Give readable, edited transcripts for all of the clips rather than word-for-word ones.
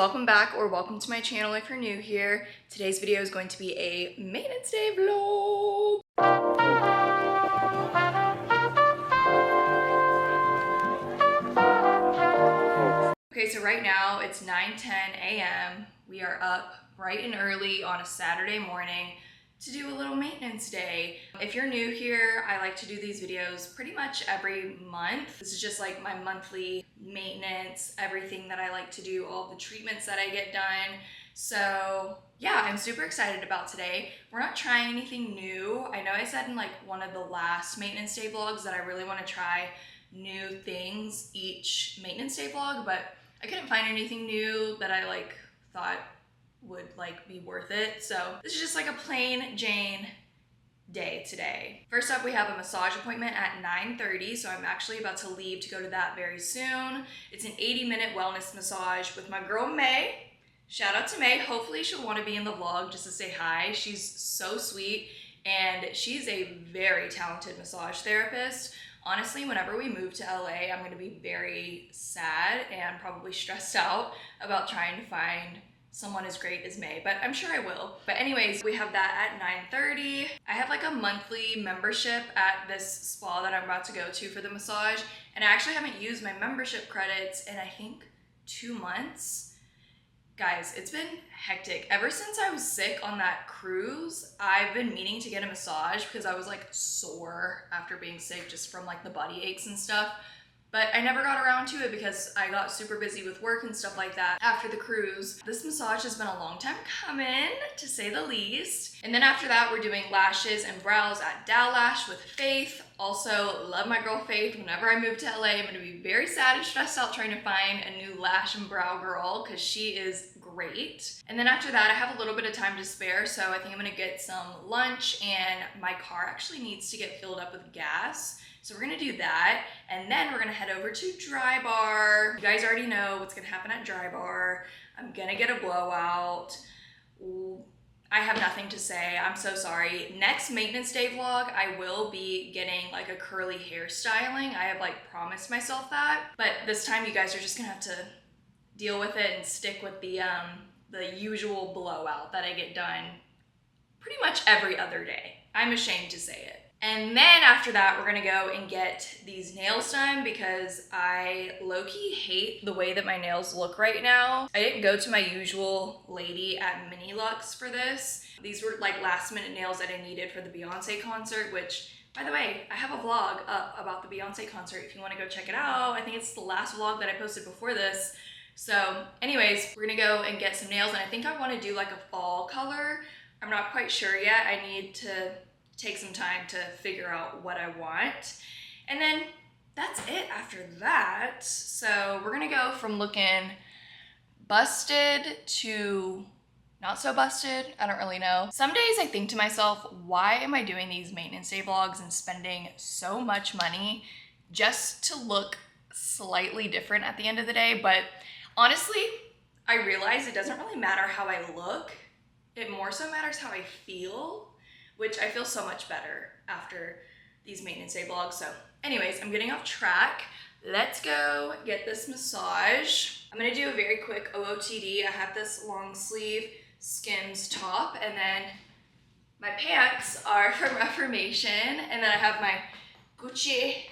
welcome back or welcome to my channel if you're new here. Today's video is going to be a maintenance day vlog. Okay, so right now it's 9:10 a.m. We are up bright and early on a Saturday morning to do a little maintenance day. If you're new here, I like to do these videos pretty much every month. This is just like my monthly maintenance, everything that I like to do, all the treatments that I get done. So yeah, I'm super excited about today. We're not trying anything new. I know I said in like one of the last maintenance day vlogs that I really want to try new things each maintenance day vlog, but I couldn't find anything new that I like thought would like be worth it. So this is just like a plain Jane day today. First up, we have a massage appointment at 9:30, so I'm actually about to leave to go to that very soon. It's an 80-minute wellness massage with my girl May. Shout out to May. Hopefully she'll want to be in the vlog just to say hi. She's so sweet and she's a very talented massage therapist. Honestly, whenever we move to LA, I'm going to be very sad and probably stressed out about trying to find someone as great as May, but I'm sure I will. But anyways, we have that at 9:30. I have like a monthly membership at this spa that I'm about to go to for the massage, and I actually haven't used my membership credits in I think 2 months. Guys, it's been hectic. Ever since I was sick on that cruise, I've been meaning to get a massage because I was like sore after being sick just from like the body aches and stuff. But I never got around to it because I got super busy with work and stuff like that after the cruise. This massage has been a long time coming, to say the least. And then after that, we're doing lashes and brows at Dow Lash with Faith. Also, love my girl Faith. Whenever I move to LA, I'm gonna be very sad and stressed out trying to find a new lash and brow girl because she is great. And then after that, I have a little bit of time to spare, so I think I'm gonna get some lunch, and my car actually needs to get filled up with gas. So we're gonna do that, and then we're gonna head over to Dry Bar. You guys already know what's gonna happen at Dry Bar. I'm gonna get a blowout. Ooh, I have nothing to say, I'm so sorry. Next maintenance day vlog, I will be getting like a curly hairstyling. I have like promised myself that, but this time you guys are just gonna have to deal with it and stick with the usual blowout that I get done pretty much every other day. I'm ashamed to say it. And then after that, we're gonna go and get these nails done because I low-key hate the way that my nails look right now. I didn't go to my usual lady at Mini Lux for this. These were like last-minute nails that I needed for the Beyonce concert, which, by the way, I have a vlog up about the Beyonce concert if you wanna go check it out. I think it's the last vlog that I posted before this. So anyways, we're gonna go and get some nails, and I think I wanna do like a fall color. I'm not quite sure yet. I need to take some time to figure out what I want. And then that's it after that. So we're gonna go from looking busted to not so busted. I don't really know. Some days I think to myself, why am I doing these maintenance day vlogs and spending so much money just to look slightly different at the end of the day? But honestly, I realize it doesn't really matter how I look. It more so matters how I feel, which I feel so much better after these maintenance day vlogs. So anyways, I'm getting off track. Let's go get this massage. I'm gonna do a very quick OOTD. I have this long sleeve Skims top, and then my pants are from Reformation, and then I have my Gucci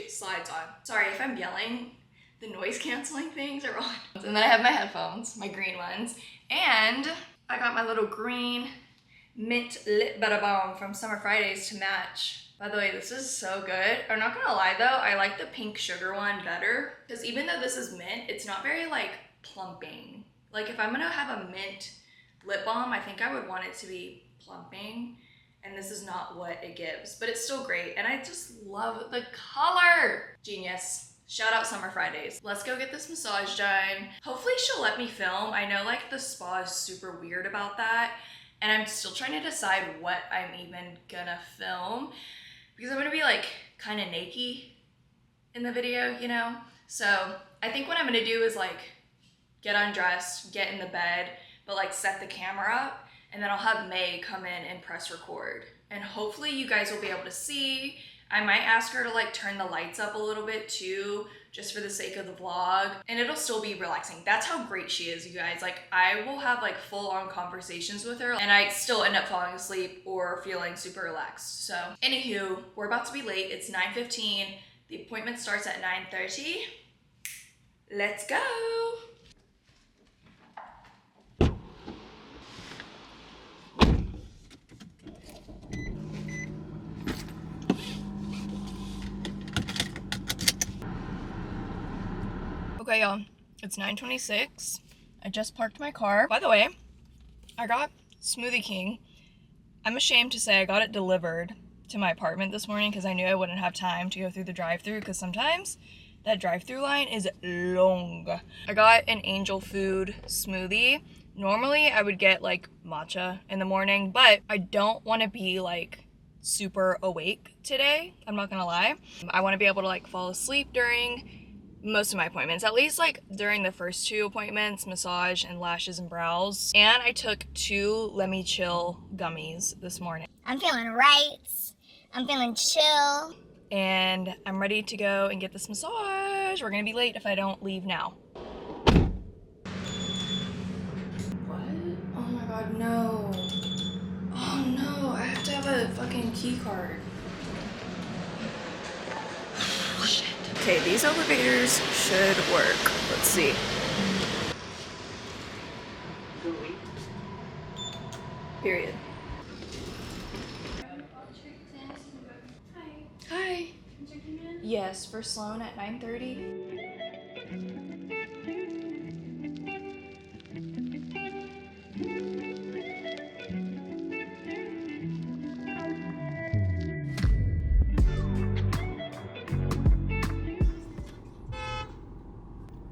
slides on. Sorry if I'm yelling, the noise canceling things are on. And then I have my headphones, my green ones, and I got my little green mint lip butter balm from Summer Fridays to match. By the way, this is so good. I'm not gonna lie though, I like the pink sugar one better because even though this is mint, it's not very like plumping. Like if I'm gonna have a mint lip balm, I think I would want it to be plumping, and this is not what it gives, but it's still great. And I just love the color. Genius. Shout out Summer Fridays. Let's go get this massage done. Hopefully she'll let me film. I know like the spa is super weird about that, and I'm still trying to decide what I'm even gonna film because I'm gonna be like kind of naked in the video, you know? So I think what I'm gonna do is like get undressed, get in the bed, but like set the camera up, and then I'll have May come in and press record. And hopefully you guys will be able to see. I might ask her to like turn the lights up a little bit too, just for the sake of the vlog, and it'll still be relaxing. That's how great she is, you guys. Like, I will have like full-on conversations with her and I still end up falling asleep or feeling super relaxed. So anywho, we're about to be late. It's 9:15. The appointment starts at 9:30. Let's go. Okay, y'all, it's 9:26. I just parked my car. By the way, I got Smoothie King. I'm ashamed to say I got it delivered to my apartment this morning because I knew I wouldn't have time to go through the drive-thru because sometimes that drive-thru line is long. I got an angel food smoothie. Normally I would get like matcha in the morning, but I don't want to be like super awake today. I'm not gonna lie. I want to be able to like fall asleep during most of my appointments, at least like during the first 2 appointments, massage and lashes and brows. And I took 2 Let Me Chill gummies this morning. I'm feeling right. I'm feeling chill. And I'm ready to go and get this massage. We're gonna be late if I don't leave now. What? Oh my god, no. Oh no, I have to have a fucking key card. Shit. Okay, these elevators should work. Let's see. Period. Hi. Yes, for Sloan at 9:30.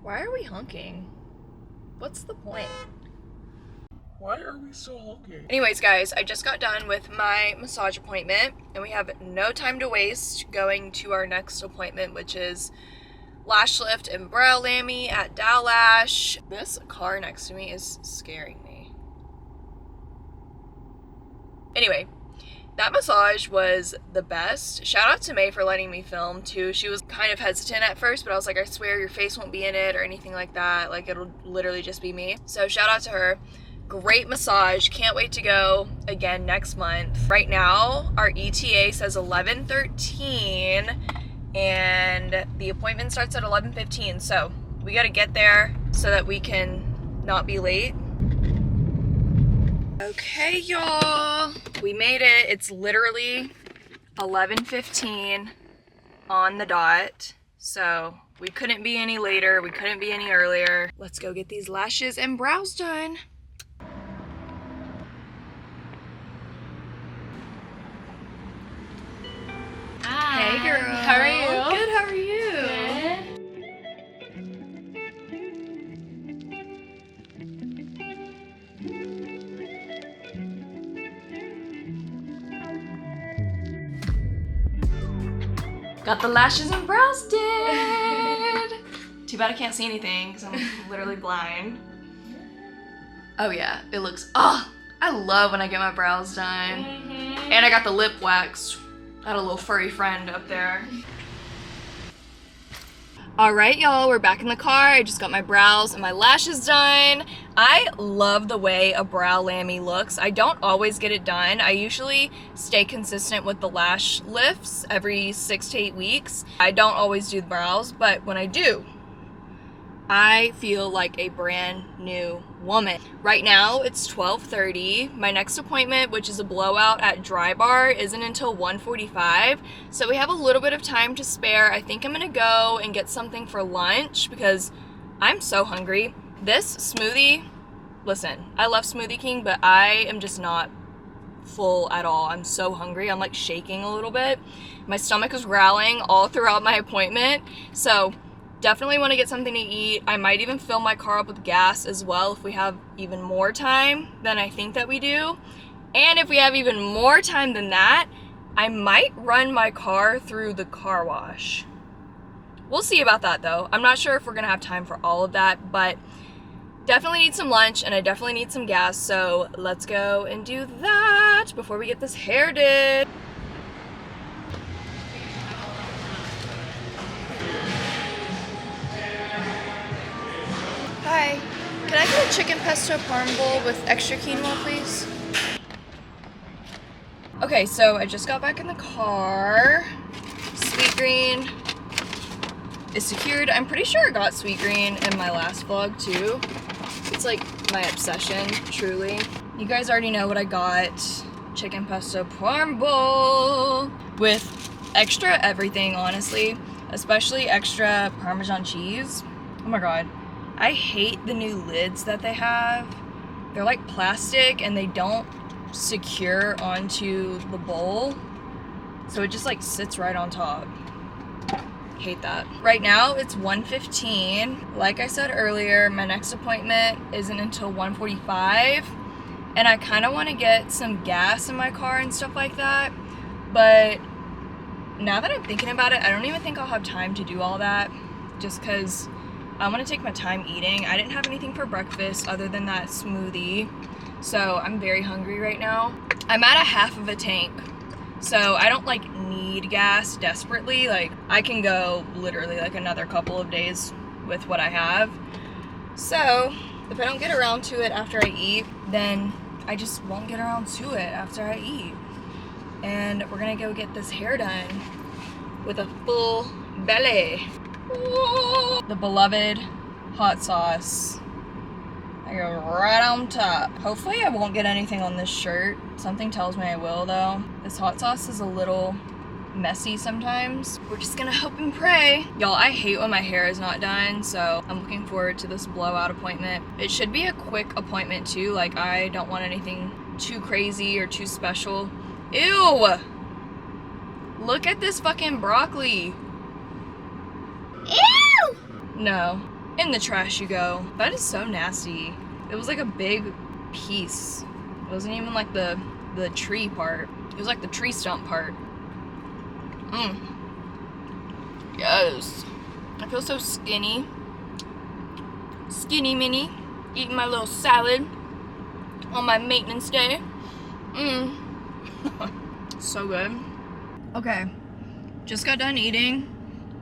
Why are we honking? What's the point? Why are we so honky? Anyways, guys, I just got done with my massage appointment and we have no time to waste going to our next appointment, which is lash lift and brow lamy at Dow Lash. This car next to me is scaring me. Anyway, that massage was the best. Shout out to May for letting me film too. She was kind of hesitant at first, but I was like, I swear your face won't be in it or anything like that. Like, it'll literally just be me. So shout out to her. Great massage. Can't wait to go again next month. Right now, our ETA says 11:13 and the appointment starts at 11:15. So we gotta get there so that we can not be late. Okay, y'all, we made it. It's literally 11:15 on the dot. So we couldn't be any later. We couldn't be any earlier. Let's go get these lashes and brows done. Hi. Hey girl. How are you? Good, how are you? Good. Got the lashes and brows did. Too bad I can't see anything because I'm literally blind. Oh yeah, it looks, oh, I love when I get my brows done. And I got the lip waxed. I had a little furry friend up there. All right, y'all, we're back in the car. I just got my brows and my lashes done. I love the way a brow lammy looks. I don't always get it done. I usually stay consistent with the lash lifts every 6 to 8 weeks. I don't always do the brows, but when I do, I feel like a brand new woman. Right now, it's 12:30. My next appointment, which is a blowout at Dry Bar, isn't until 1:45. So we have a little bit of time to spare. I think I'm gonna go and get something for lunch because I'm so hungry. This smoothie, listen, I love Smoothie King, but I am just not full at all. I'm so hungry. I'm like shaking a little bit. My stomach is growling all throughout my appointment. So definitely want to get something to eat. I might even fill my car up with gas as well if we have even more time than I think that we do. And if we have even more time than that, I might run my car through the car wash. We'll see about that though. I'm not sure if we're gonna have time for all of that, but definitely need some lunch and I definitely need some gas. So let's go and do that before we get this hair did. Can I get a chicken pesto parm bowl with extra quinoa, please? Okay, so I just got back in the car. Sweet green is secured. I'm pretty sure I got sweet green in my last vlog too. It's like my obsession, truly. You guys already know what I got. Chicken pesto parm bowl with extra everything, honestly. Especially extra Parmesan cheese. Oh my god. I hate the new lids that they have. They're like plastic and they don't secure onto the bowl. So it just like sits right on top. Hate that. Right now it's 1:15. Like I said earlier, my next appointment isn't until 1:45. And I kind of want to get some gas in my car and stuff like that. But now that I'm thinking about it, I don't even think I'll have time to do all that. Just because I want to take my time eating. I didn't have anything for breakfast other than that smoothie. So I'm very hungry right now. I'm at a half of a tank. So I don't like need gas desperately. Like I can go literally like another couple of days with what I have. So if I don't get around to it after I eat, then I just won't get around to it after I eat. And we're gonna go get this hair done with a full belly. The beloved hot sauce. I go right on top. Hopefully I won't get anything on this shirt. Something tells me I will though. This hot sauce is a little messy sometimes. We're just gonna hope and pray. Y'all, I hate when my hair is not done, so I'm looking forward to this blowout appointment. It should be a quick appointment too. Like I don't want anything too crazy or too special. Ew! Look at this fucking broccoli. Ew! No. In the trash you go. That is so nasty. It was like a big piece. It wasn't even like the tree part. It was like the tree stump part. Yes. I feel so skinny. Skinny mini. Eating my little salad on my maintenance day. So good. Okay. Just got done eating.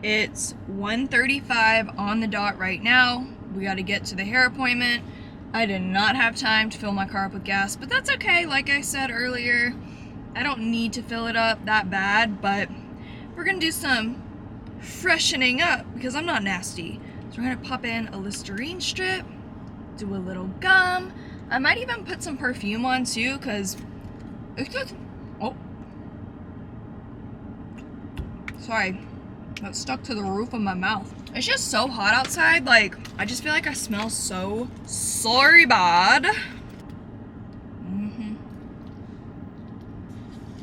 It's 1:35 on the dot right now. We got to get to the hair appointment. I did not have time to fill my car up with gas, but that's okay. Like I said earlier, I don't need to fill it up that bad, but we're gonna do some freshening up because I'm not nasty. So we're gonna pop in a Listerine strip, do a little gum. I might even put some perfume on too, because it's just, oh, sorry. That stuck to the roof of my mouth. It's just so hot outside. Like, I just feel like I smell so sorry bad.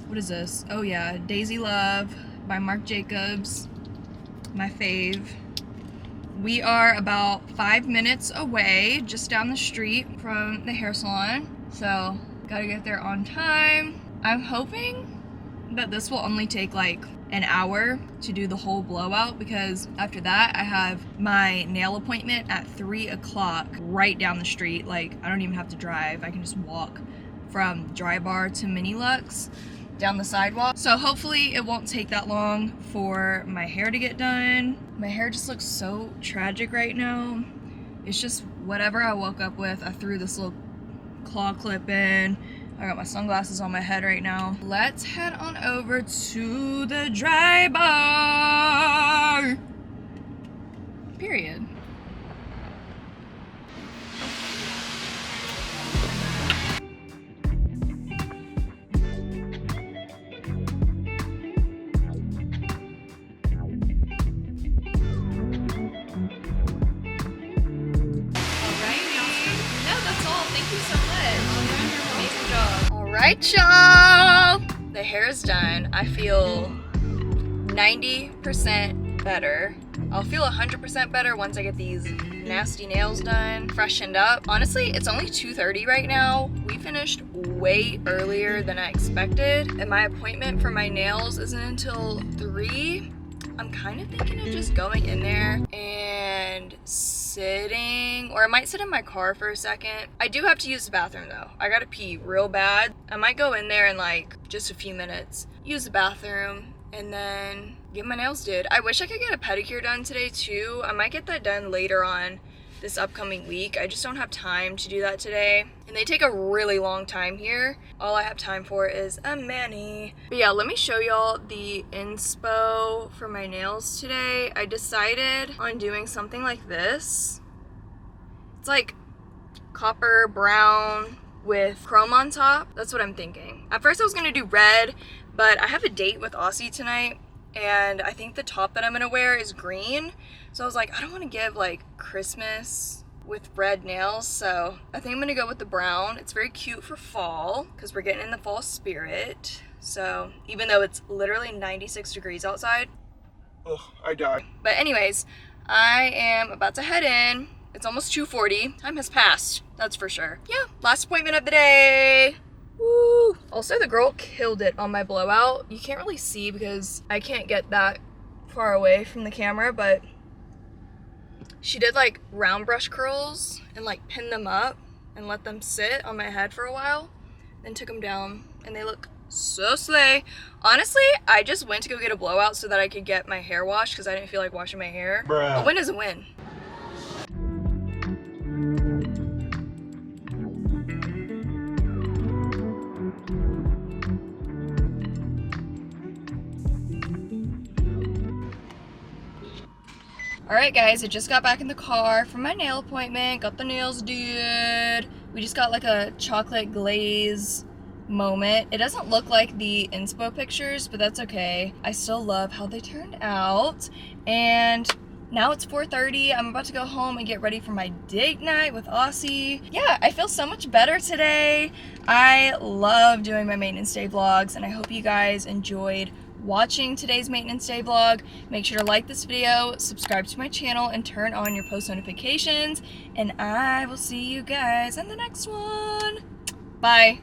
What is this? Oh yeah, Daisy Love by Marc Jacobs. My fave. We are about 5 minutes away, just down the street from the hair salon. So, gotta get there on time. I'm hoping that this will only take like an hour to do the whole blowout, because after that I have my nail appointment at 3 o'clock right down the street. Like I don't even have to drive. I can just walk from Dry Bar to Mini Lux down the sidewalk. So hopefully it won't take that long for my hair to get done. My hair just looks so tragic right now. It's just whatever I woke up with. I threw this little claw clip in. I got my sunglasses on my head right now. Let's head on over to the Dry Bar. Period. Alright, y'all! The hair is done. I feel 90% better. I'll feel 100% better once I get these nasty nails done, freshened up. Honestly, it's only 2:30 right now. We finished way earlier than I expected, and my appointment for my nails isn't until 3. I'm kind of thinking of just going in there and sitting, or I might sit in my car for a second. I do have to use the bathroom though. I gotta pee real bad. I might go in there in like just a few minutes, use the bathroom, and then get my nails did. I wish I could get a pedicure done today too. I might get that done later on this upcoming week. I just don't have time to do that today. And they take a really long time here. All I have time for is a mani. But yeah, let me show y'all the inspo for my nails today. I decided on doing something like this. It's like copper brown with chrome on top. That's what I'm thinking. At first I was gonna do red, but I have a date with Aussie tonight, and I think the top that I'm gonna wear is green. So I was like, I don't wanna give like Christmas with red nails, so I think I'm gonna go with the brown. It's very cute for fall, because we're getting in the fall spirit. So even though it's literally 96 degrees outside. Ugh, I died. But anyways, I am about to head in. It's almost 2:40. Time has passed, that's for sure. Yeah, last appointment of the day. Woo! Also, the girl killed it on my blowout. You can't really see because I can't get that far away from the camera, but she did like round brush curls and like pinned them up and let them sit on my head for a while, then took them down, and they look so slay. Honestly, I just went to go get a blowout so that I could get my hair washed because I didn't feel like washing my hair. Bruh. A win is a win. Alright guys, I just got back in the car from my nail appointment, got the nails did. We just got like a chocolate glaze moment. It doesn't look like the inspo pictures, but that's okay. I still love how they turned out. And now it's 4:30. I'm about to go home and get ready for my date night with Aussie. Yeah, I feel so much better today. I love doing my maintenance day vlogs, and I hope you guys enjoyed watching today's maintenance day vlog. Make sure to like this video, subscribe to my channel, and turn on your post notifications. And I will see you guys in the next one. Bye.